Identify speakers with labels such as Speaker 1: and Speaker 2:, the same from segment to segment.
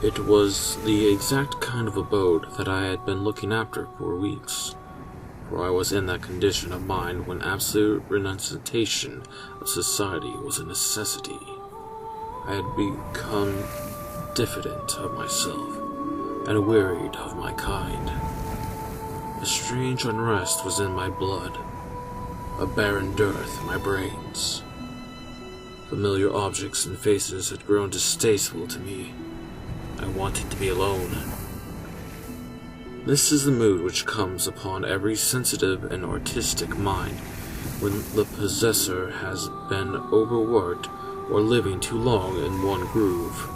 Speaker 1: It was the exact kind of abode that I had been looking after for weeks, for I was in that condition of mind when absolute renunciation of society was a necessity. I had become diffident of myself, and wearied of my kind. A strange unrest was in my blood, a barren dearth in my brains. Familiar objects and faces had grown distasteful to me. I wanted to be alone. This is the mood which comes upon every sensitive and artistic mind when the possessor has been overworked or living too long in one groove.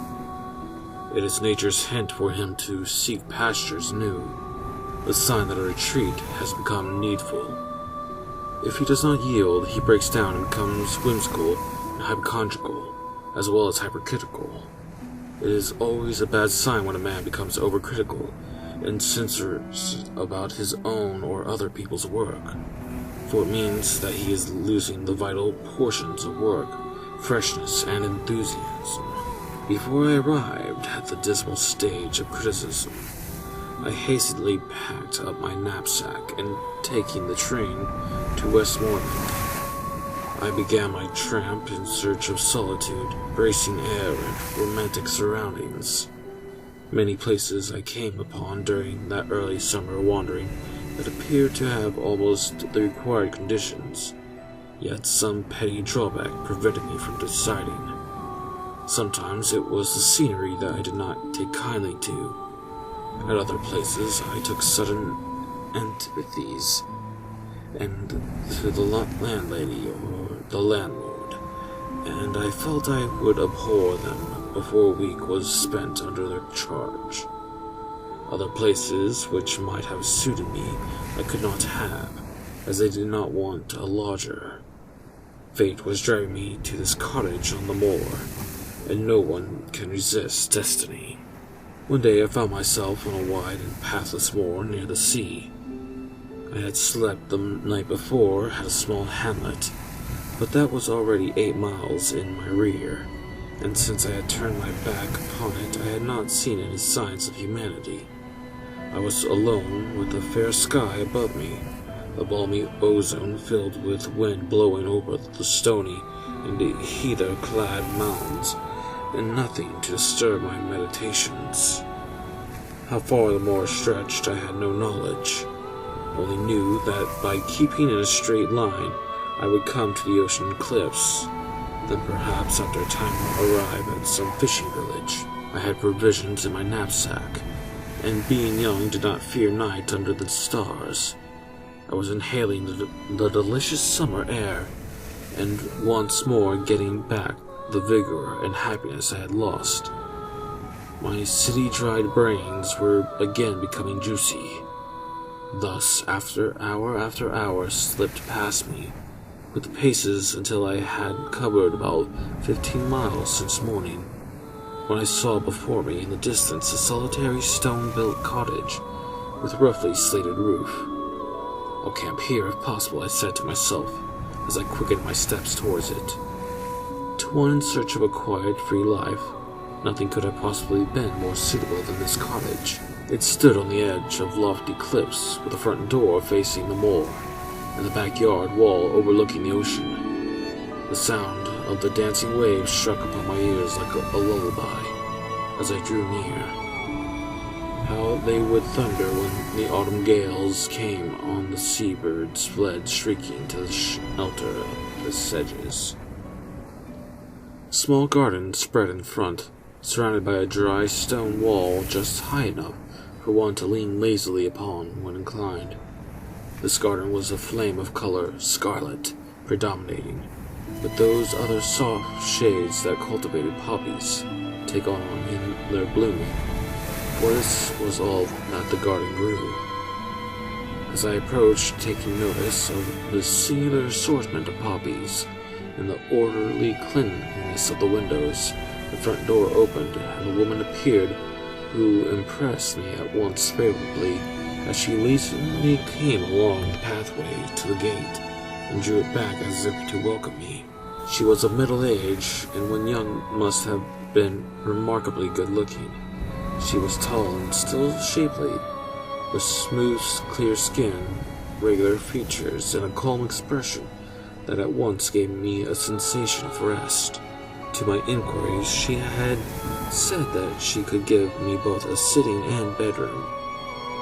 Speaker 1: It is nature's hint for him to seek pastures new, the sign that a retreat has become needful. If he does not yield, he breaks down and becomes whimsical and hypochondriacal, as well as hypercritical. It is always a bad sign when a man becomes overcritical and censors about his own or other people's work, for it means that he is losing the vital portions of work, freshness, and enthusiasm. Before I arrived at the dismal stage of criticism, I hastily packed up my knapsack and, taking the train to Westmoreland, I began my tramp in search of solitude, bracing air, and romantic surroundings. Many places I came upon during that early summer wandering that appeared to have almost the required conditions, yet some petty drawback prevented me from deciding. Sometimes it was the scenery that I did not take kindly to. At other places I took sudden antipathies, and to the landlady or the landlord, and I felt I would abhor them before a week was spent under their charge. Other places which might have suited me I could not have, as they did not want a lodger. Fate was driving me to this cottage on the moor, and no one can resist destiny. One day I found myself on a wide and pathless moor near the sea. I had slept the night before at a small hamlet, but that was already 8 miles in my rear, and since I had turned my back upon it, I had not seen any signs of humanity. I was alone with the fair sky above me, the balmy ozone filled with wind blowing over the stony and heather-clad mountains, and nothing to disturb my meditations. How far the moor stretched I had no knowledge, only knew that by keeping in a straight line I would come to the ocean cliffs, then perhaps after a time arrive at some fishing village. I had provisions in my knapsack, and being young did not fear night under the stars. I was inhaling the delicious summer air, and once more getting back the vigor and happiness I had lost. My city-dried brains were again becoming juicy. Thus, after hour slipped past me, with the paces until I had covered about 15 miles since morning, when I saw before me in the distance a solitary stone-built cottage with roughly slated roof. "I'll camp here if possible," I said to myself as I quickened my steps towards it. To one in search of a quiet, free life, nothing could have possibly been more suitable than this cottage. It stood on the edge of lofty cliffs, with the front door facing the moor, and the backyard wall overlooking the ocean. The sound of the dancing waves struck upon my ears like a lullaby as I drew near. How they would thunder when the autumn gales came on, the seabirds fled shrieking to the shelter of the sedges. A small garden spread in front, surrounded by a dry stone wall just high enough for one to lean lazily upon when inclined. This garden was a flame of color, scarlet, predominating, but those other soft shades that cultivated poppies take on in their blooming, for this was all that the garden grew. As I approached, taking notice of the singular assortment of poppies and the orderly cleanliness of the windows, the front door opened and a woman appeared who impressed me at once favorably as she leisurely came along the pathway to the gate and drew it back as if to welcome me. She was of middle age, and when young must have been remarkably good-looking. She was tall and still shapely, with smooth, clear skin, regular features, and a calm expression that at once gave me a sensation of rest. To my inquiries, she had said that she could give me both a sitting and bedroom,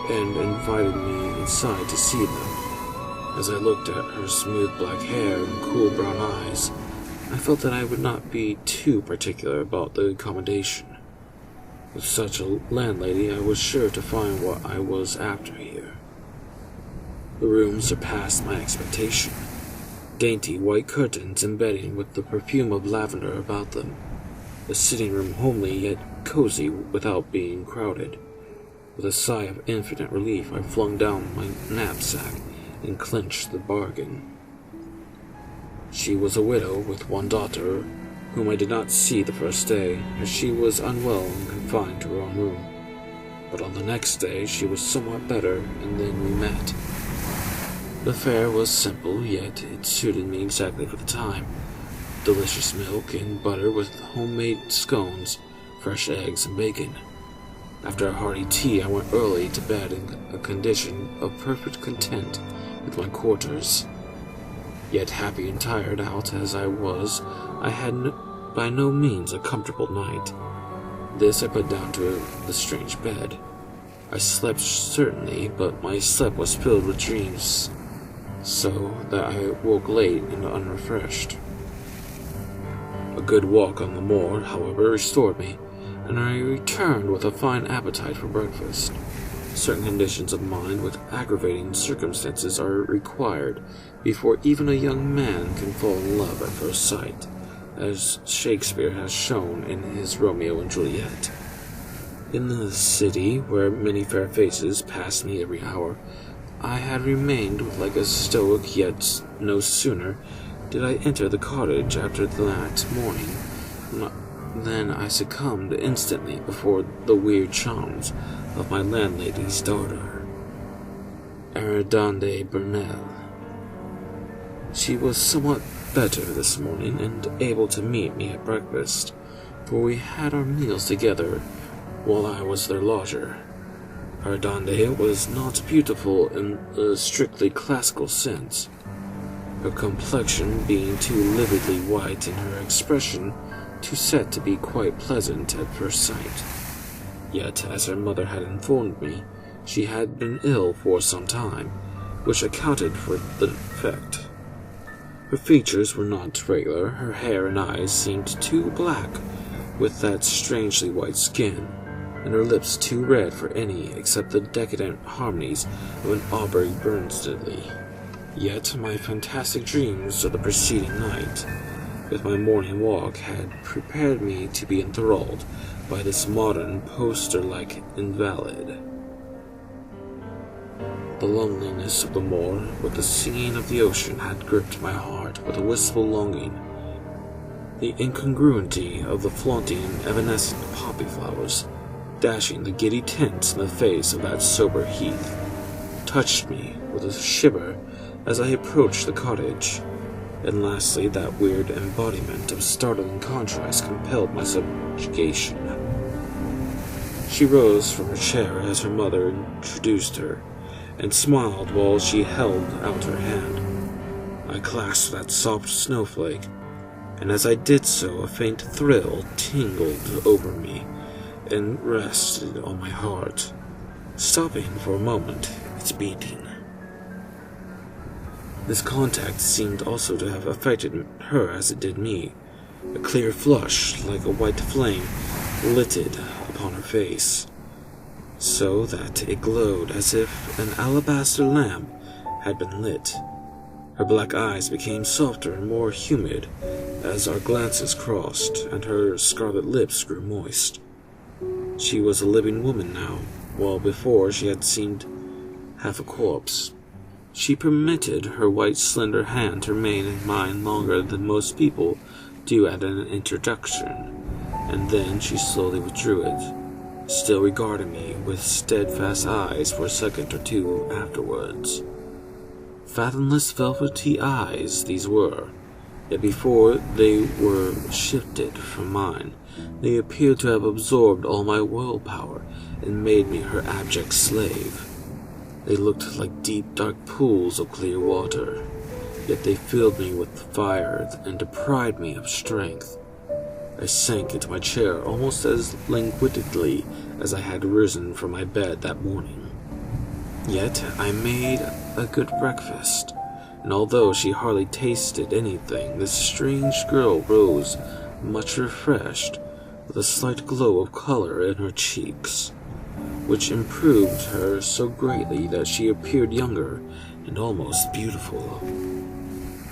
Speaker 1: and invited me inside to see them. As I looked at her smooth black hair and cool brown eyes, I felt that I would not be too particular about the accommodation. With such a landlady, I was sure to find what I was after here. The room surpassed my expectation. Dainty white curtains and bedding with the perfume of lavender about them. The sitting room homely yet cozy without being crowded. With a sigh of infinite relief, I flung down my knapsack and clinched the bargain. She was a widow with one daughter, whom I did not see the first day, as she was unwell and confined to her own room. But on the next day she was somewhat better, and then we met. The fare was simple, yet it suited me exactly for the time. Delicious milk and butter with homemade scones, fresh eggs and bacon. After a hearty tea, I went early to bed in a condition of perfect content with my quarters. Yet happy and tired out as I was, I had by no means a comfortable night. This I put down to the strange bed. I slept certainly, but my sleep was filled with dreams, so that I woke late and unrefreshed. A good walk on the moor, however, restored me, and I returned with a fine appetite for breakfast. Certain conditions of mind with aggravating circumstances are required before even a young man can fall in love at first sight, as Shakespeare has shown in his Romeo and Juliet. In the city, where many fair faces passed me every hour, I had remained like a stoic, yet no sooner did I enter the cottage after that morning than I succumbed instantly before the weird charms of my landlady's daughter, Aridande Burnell. She was somewhat better this morning and able to meet me at breakfast, for we had our meals together while I was their lodger. Aridande was not beautiful in a strictly classical sense, her complexion being too lividly white and her expression too set to be quite pleasant at first sight. Yet, as her mother had informed me, she had been ill for some time, which accounted for the effect. Her features were not regular, her hair and eyes seemed too black with that strangely white skin, and her lips too red for any except the decadent harmonies of an Aubrey Bernstein. Yet my fantastic dreams of the preceding night, with my morning walk, had prepared me to be enthralled by this modern, poster-like invalid. The loneliness of the moor, with the singing of the ocean, had gripped my heart with a wistful longing. The incongruity of the flaunting, evanescent poppy flowers, dashing the giddy tints in the face of that sober heath, touched me with a shiver as I approached the cottage. And lastly, that weird embodiment of startling contrast compelled my subjugation. She rose from her chair as her mother introduced her, and smiled while she held out her hand. I clasped that soft snowflake, and as I did so, a faint thrill tingled over me and rested on my heart, stopping for a moment its beating. This contact seemed also to have affected her as it did me. A clear flush, like a white flame, lighted upon her face, so that it glowed as if an alabaster lamp had been lit. Her black eyes became softer and more humid as our glances crossed, and her scarlet lips grew moist. She was a living woman now, while before she had seemed half a corpse. She permitted her white, slender hand to remain in mine longer than most people do at an introduction, and then she slowly withdrew it, still regarding me with steadfast eyes for a second or two afterwards. Fathomless velvety eyes these were, yet before they were shifted from mine, They appeared to have absorbed all my willpower and made me her abject slave. They looked like deep, dark pools of clear water, yet they filled me with fire and deprived me of strength. I sank into my chair almost as languidly as I had risen from my bed that morning. Yet I made a good breakfast, and although she hardly tasted anything, this strange girl rose much refreshed, with a slight glow of color in her cheeks, which improved her so greatly that she appeared younger and almost beautiful.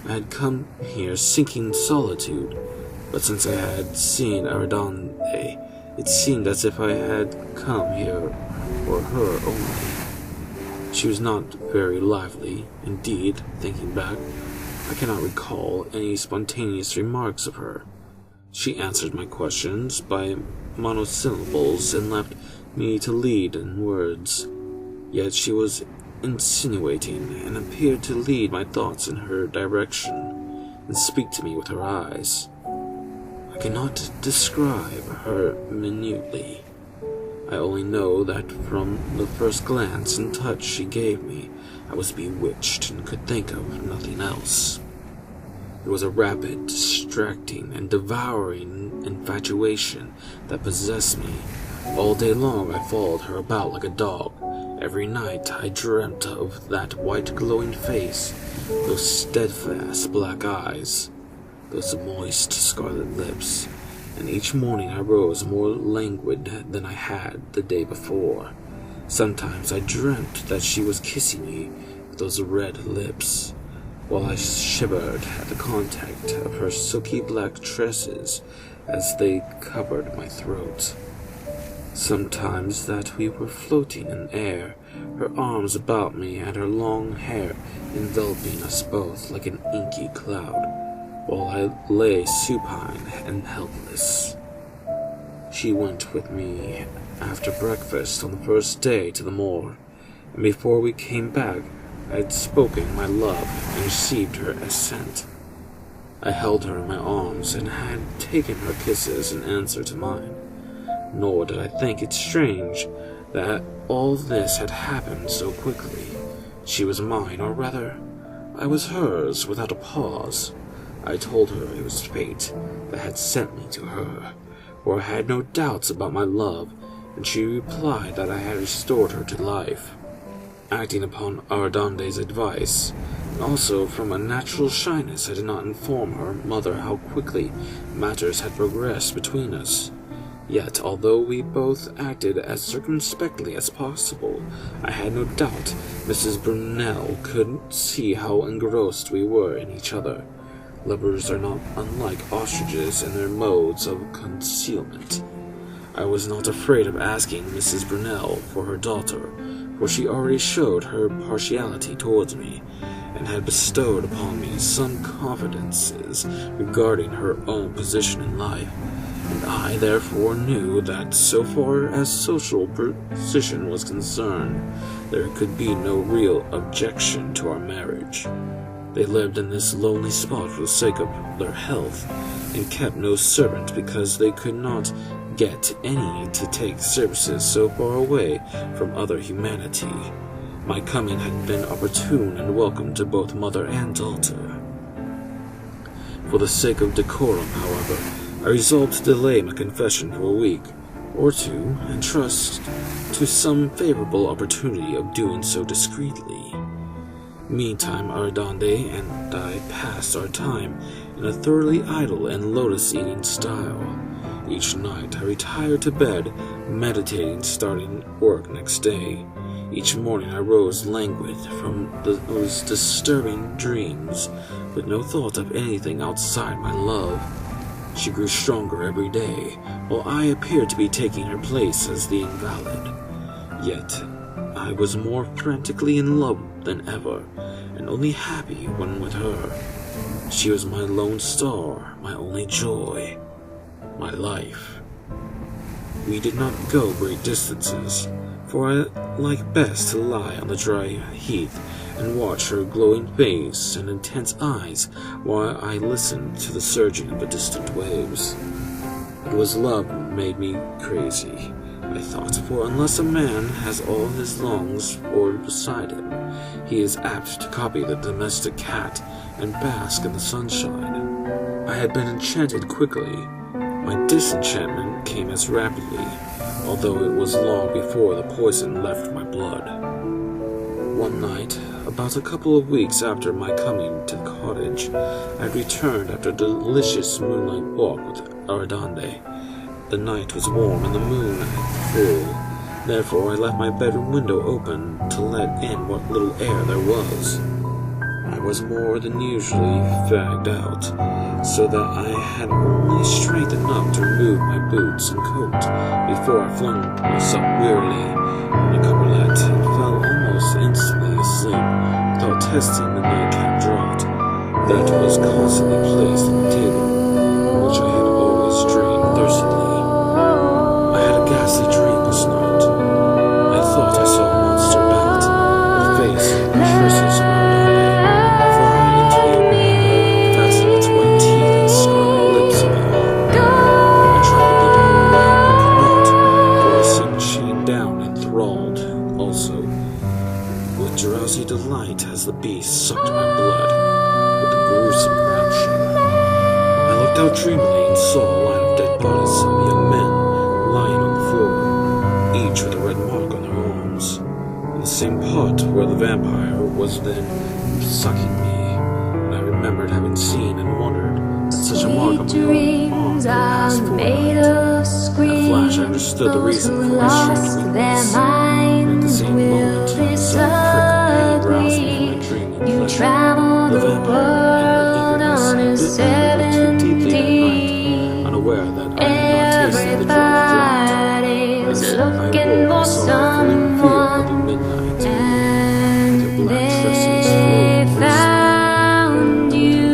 Speaker 1: I had come here seeking solitude, but since I had seen Ardande, it seemed as if I had come here for her only. She was not very lively. Indeed, thinking back, I cannot recall any spontaneous remarks of her. She answered my questions by monosyllables and left me to lead in words. Yet she was insinuating and appeared to lead my thoughts in her direction and speak to me with her eyes. I cannot describe her minutely. I only know that from the first glance and touch she gave me, I was bewitched and could think of nothing else. It was a rapid, distracting, and devouring infatuation that possessed me. All day long I followed her about like a dog. Every night I dreamt of that white glowing face, those steadfast black eyes, those moist scarlet lips, and each morning I rose more languid than I had the day before. Sometimes I dreamt that she was kissing me with those red lips, while I shivered at the contact of her silky black tresses as they covered my throat. Sometimes that we were floating in air, her arms about me and her long hair enveloping us both like an inky cloud, while I lay supine and helpless. She went with me after breakfast on the first day to the moor, and before we came back I had spoken my love and received her assent. I held her in my arms and had taken her kisses in answer to mine. Nor did I think it strange that all this had happened so quickly. She was mine, or rather, I was hers without a pause. I told her it was fate that had sent me to her, for I had no doubts about my love, and she replied that I had restored her to life. Acting upon Ardande's advice, and also from a natural shyness, I did not inform her mother how quickly matters had progressed between us. Yet, although we both acted as circumspectly as possible, I had no doubt Mrs. Brunel could see how engrossed we were in each other. Lovers are not unlike ostriches in their modes of concealment. I was not afraid of asking Mrs. Brunel for her daughter, for she already showed her partiality towards me, and had bestowed upon me some confidences regarding her own position in life, and I therefore knew that so far as social position was concerned, there could be no real objection to our marriage. They lived in this lonely spot for the sake of their health, and kept no servant because they could not get any to take services so far away from other humanity. My coming had been opportune and welcome to both mother and daughter. For the sake of decorum, however, I resolved to delay my confession for a week or two, and trust to some favorable opportunity of doing so discreetly. Meantime, Ardande and I passed our time in a thoroughly idle and lotus-eating style. Each night I retired to bed, meditating starting work next day. Each morning I rose languid from those disturbing dreams, with no thought of anything outside my love. She grew stronger every day, while I appeared to be taking her place as the invalid. Yet I was more frantically in love than ever, and only happy when with her. She was my lone star, my only joy, my life. We did not go great distances, for I like best to lie on the dry heath and watch her glowing face and intense eyes while I listened to the surging of the distant waves. It was love that made me crazy, I thought, for unless a man has all his lungs poured beside him, he is apt to copy the domestic cat and bask in the sunshine. I had been enchanted quickly. My disenchantment came as rapidly, although it was long before the poison left my blood. One night, about a couple of weeks after my coming to the cottage, I returned after a delicious moonlight walk with Ardande. The night was warm and the moon full, therefore I left my bedroom window open to let in what little air there was. I was more than usually fagged out, so that I had only strength enough to remove my boots and coat before I flung myself wearily on the coverlet and fell almost instantly asleep without testing the nightcap draught that was constantly placed on the table, from which I had always drained thirstily. I had a ghastly dream this night. I thought I saw a monster bat, with a face and tresses of Ardande, flying into the air, fasten its white teeth and scarlet lips upon. I tried to beat her away, but could not, for I seemed chained down and thralled also, with drowsy delight as the beast sucked my blood with a gruesome rapture. I looked out dreamily and saw a line of dead bodies of young men lying on the floor, each with a red mark on their arms, in the same pot where the vampire was then sucking me, and I remembered having seen and wondered that such a mark on my own arm could pass fortnight. In a flash I understood the reason for my strange weakness, and at the same moment a sudden prick of pain roused me from my dreaming pleasure. The vampire, in her eagerness, bit me a little too deeply that night, unaware that I had not tasted the drug. As I awoke, I saw a fleeing field of midnight, their black tresses flowing closely,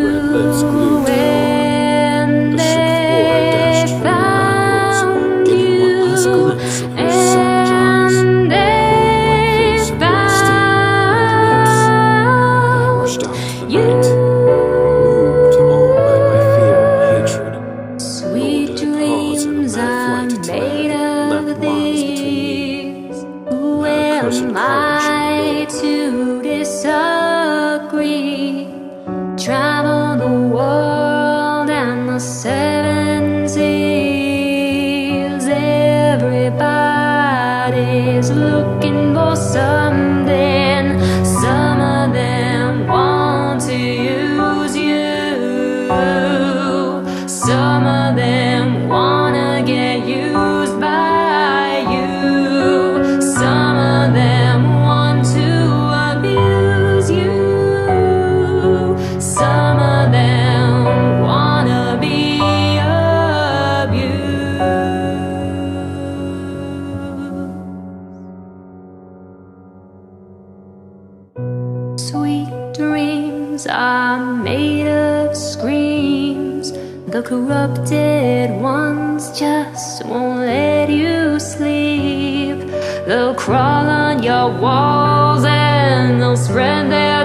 Speaker 1: red lips glued to the the shook horror dashed from my eyelids, giving one last glimpse of her savage eyes, white face and blood stained red lips. I rushed out into the night, moved on by my fear and hatred. Nor did I pause in a mad flight till I had left miles between me and that accursed cottage
Speaker 2: To disagree, travel the world and the seven seas. Everybody's looking for something. Some of them want to use you. Some of them wanna get used by you. Some of them want to abuse you. Some of them wanna be abused. Sweet dreams are made of screams. The corrupted ones just won't let you sleep. They'll crawl on your walls and they'll spread their